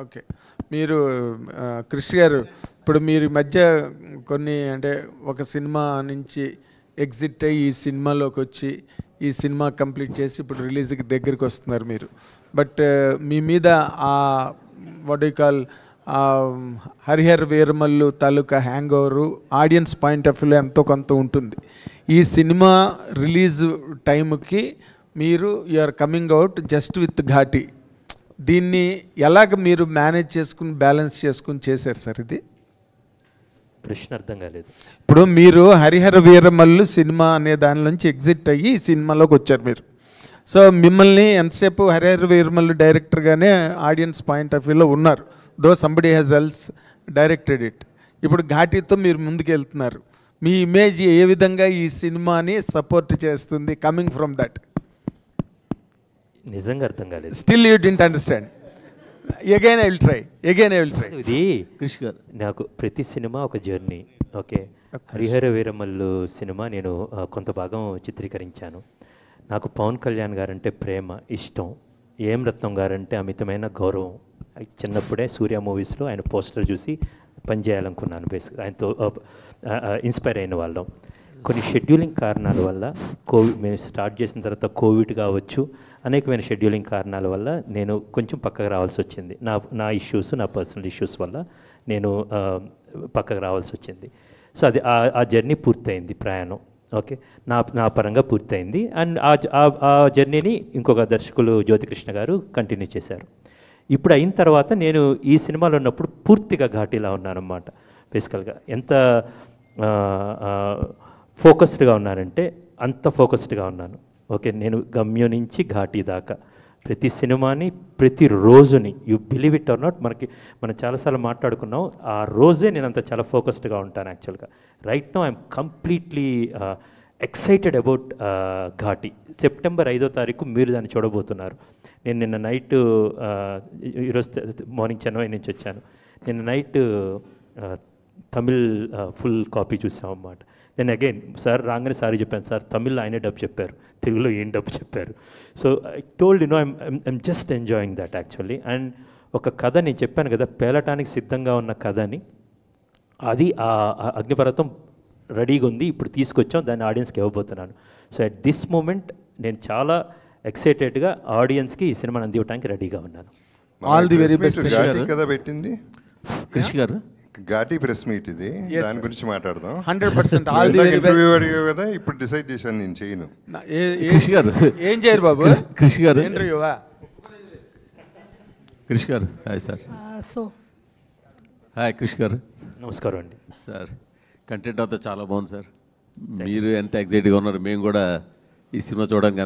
Okay. మీరు క్రిష్ గారు, ఇప్పుడు మీరు ఈ మధ్య కొన్ని అంటే ఒక సినిమా నుంచి ఎగ్జిట్ అయ్యి ఈ సినిమాలోకి వచ్చి ఈ సినిమా కంప్లీట్ చేసి ఇప్పుడు రిలీజ్కి దగ్గరికి వస్తున్నారు మీరు. బట్ మీ మీద ఆ what you call Harihara Veeramallu తాలూకా hang over audience point of వ్యూలో ఎంతో కొంత ఉంటుంది. ఈ సినిమా రిలీజ్ టైంకి మీరు you are coming out just with Ghaati. దీన్ని ఎలాగ మీరు మేనేజ్ చేసుకుని బ్యాలెన్స్ చేసుకుని చేశారు సార్? ఇది ప్రశ్న అర్థం కాలేదు. ఇప్పుడు మీరు హరిహర వీరమల్లు సినిమా అనే దాని నుంచి ఎగ్జిట్ అయ్యి ఈ సినిమాలోకి వచ్చారు మీరు. సో మిమ్మల్ని ఎంతసేపు హరిహర వీరమల్లు డైరెక్టర్గానే ఆడియన్స్ పాయింట్ ఆఫ్ వ్యూలో ఉన్నారు. Though somebody has else directed it. ఇప్పుడు ఘాటీతో మీరు ముందుకు వెళ్తున్నారు. మీ ఇమేజ్ ఏ విధంగా ఈ సినిమాని సపోర్ట్ చేస్తుంది కమింగ్ ఫ్రమ్ దట్? నిజంగా అర్థం కాలేదు. Still you didn't understand. Again I will try. ఇది కృష్ గారు, నాకు ప్రతి సినిమా ఒక journey. Okay, Harihara Veeramallu cinema నేను కొంత భాగం చిత్రీకరించాను. నాకు పవన్ కళ్యాణ్ గారంటే ప్రేమ, ఇష్టం. ఏం రత్నం గారంటే అమితమైన గౌరవం. చిన్నప్పుడే సూర్య మూవీస్లో ఆయన పోస్టర్ చూసి పనిచేయాలనుకున్నాను. బేసిక్గా ఆయనతో ఇన్స్పైర్ అయిన వాళ్ళం. కొన్ని షెడ్యూలింగ్ కారణాల వల్ల మేము స్టార్ట్ చేసిన తర్వాత కోవిడ్ కావచ్చు, అనేకమైన షెడ్యూలింగ్ కారణాల వల్ల నేను కొంచెం పక్కకు రావాల్సి వచ్చింది. నా ఇష్యూస్, నా పర్సనల్ ఇష్యూస్ వల్ల నేను పక్కకు రావాల్సి వచ్చింది. సో అది ఆ జర్నీ పూర్తయింది, ప్రయాణం. ఓకే, నా పరంగా పూర్తయింది. అండ్ ఆ జర్నీని ఇంకొక దర్శకులు జ్యోతికృష్ణ గారు కంటిన్యూ చేశారు. ఇప్పుడు అయిన తర్వాత నేను ఈ సినిమాలో ఉన్నప్పుడు పూర్తిగా ఘాటీలా ఉన్నానన్నమాట. బేసికల్గా ఎంత ఫోకస్డ్గా ఉన్నానంటే అంత ఫోకస్డ్గా ఉన్నాను. ఓకే, నేను గమ్యం నుంచి ఘాటీ దాకా ప్రతి సినిమాని, ప్రతి రోజుని, you believe it or not, మనం చాలాసార్లు మాట్లాడుకున్నాం. ఆ రోజే నేను అంత చాలా ఫోకస్డ్గా ఉంటాను యాక్చువల్గా. Right now I'm completely excited about ఘాటీ. September 5వ తారీఖు మీరు దాన్ని చూడబోతున్నారు. నేను నిన్న నైట్, ఈరోజు మార్నింగ్ చెన్నై నుంచి వచ్చాను. నిన్న నైట్ తమిళ్ ఫుల్ కాపీ చూసామన్నమాట. నేను అగైన్ సార్ రాగానే సారీ చెప్పాను, సార్ తమిళ్లో ఆయనే డబ్ చెప్పారు, తెలుగులో ఏం డబ్ చెప్పారు. So I told I'm just enjoying that actually. And ఒక కథ నేను చెప్పాను కదా, పేలటానికి సిద్ధంగా ఉన్న కథని, అది ఆ అగ్నిపర్వతం రెడీగా ఉంది, ఇప్పుడు తీసుకొచ్చాం, దాన్ని ఆడియన్స్కి ఇవ్వబోతున్నాను. సో అట్ దిస్ మూమెంట్ నేను చాలా ఎక్సైటెడ్గా ఆడియన్స్కి ఈ సినిమాని అందివ్వడానికి రెడీగా ఉన్నాను. All the very best. కదా పెట్టింది కృషి గారు, ఘాటీ ప్రెస్ మీట్ ఇది, దాని గురించి మాట్లాడదాం. 100% ఆల్ ది వెరీ ఇంటర్వ్యూ అడిగావు కదా, ఇప్పుడు డిసైడ్ చేశాను నేను చేయను. కృషి గారు ఏం చేయరు బాబు? కృషి గారు ఇంటర్వ్యూవా? కృషి గారు హాయ్ సార్. హాయ్ కృషి గారు, నమస్కారం అండి. సార్ కంటెంట్ అంతా చాలా బాగుంది సార్. మీరు ఎంత ఎగ్జైట్గా ఉన్నారు, మేము కూడా ఈ సినిమా చూడడానికి